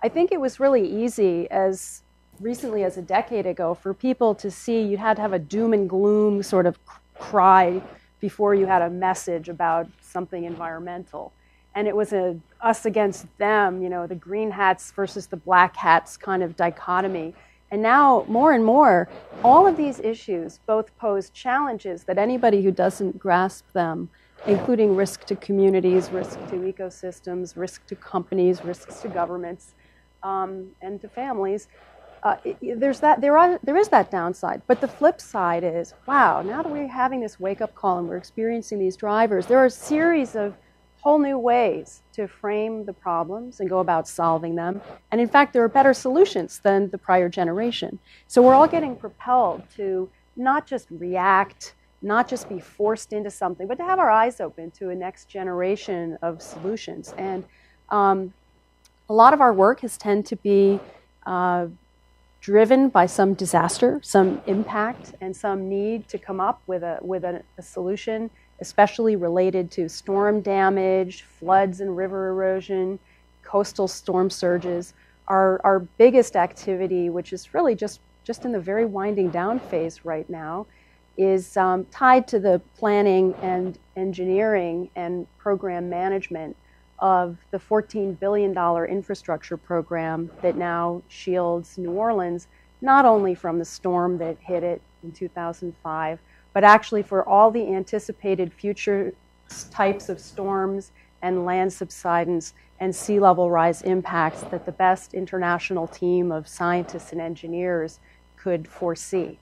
I think it was really easy as recently as a decade ago for people to see you had to have a doom and gloom sort of cry before you had a message about something environmental. And it was a us against them, the green hats versus the black hats kind of dichotomy. And now, more and more, all of these issues both pose challenges that anybody who doesn't grasp them, including risk to communities, risk to ecosystems, risk to companies, risks to governments, and to families, there is that downside. But the flip side is, wow, now that we're having this wake-up call and we're experiencing these drivers, there are a series of whole new ways to frame the problems and go about solving them. And in fact, there are better solutions than the prior generation. So we're all getting propelled to not just react, not just be forced into something, but to have our eyes open to a next generation of solutions. And a lot of our work has tended to be driven by some disaster, some impact, and some need to come up with a solution, especially related to storm damage, floods and river erosion, coastal storm surges. Our biggest activity, which is really just in the very winding down phase right now, is tied to the planning and engineering and program management of the $14 billion infrastructure program that now shields New Orleans, not only from the storm that hit it in 2005, but actually for all the anticipated future types of storms and land subsidence and sea level rise impacts that the best international team of scientists and engineers could foresee.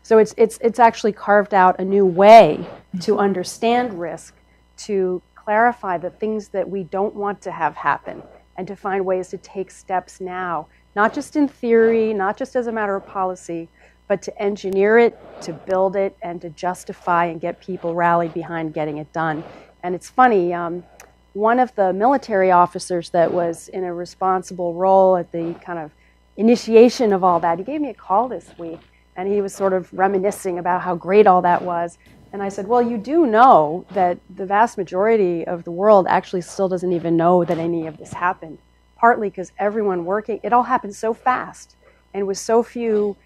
So it's actually carved out a new way to understand risk, to clarify the things that we don't want to have happen, and to find ways to take steps now, not just in theory, not just as a matter of policy, but to engineer it, to build it, and to justify and get people rallied behind getting it done. And it's funny, one of the military officers that was in a responsible role at the kind of initiation of all that, he gave me a call this week, and he was sort of reminiscing about how great all that was. And I said, well, you do know that the vast majority of the world actually still doesn't even know that any of this happened, partly because everyone working, it all happened so fast and with so few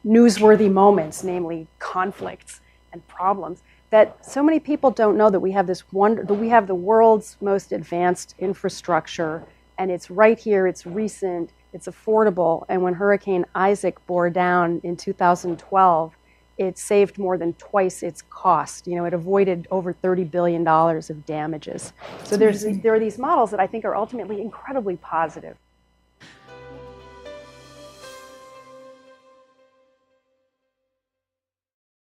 newsworthy moments, namely conflicts and problems, that so many people don't know that we have that we have the world's most advanced infrastructure, and it's right here, it's recent, it's affordable. And when Hurricane Isaac bore down in 2012, it saved more than twice its cost. It avoided over $30 billion of damages. So there are these models that I think are ultimately incredibly positive.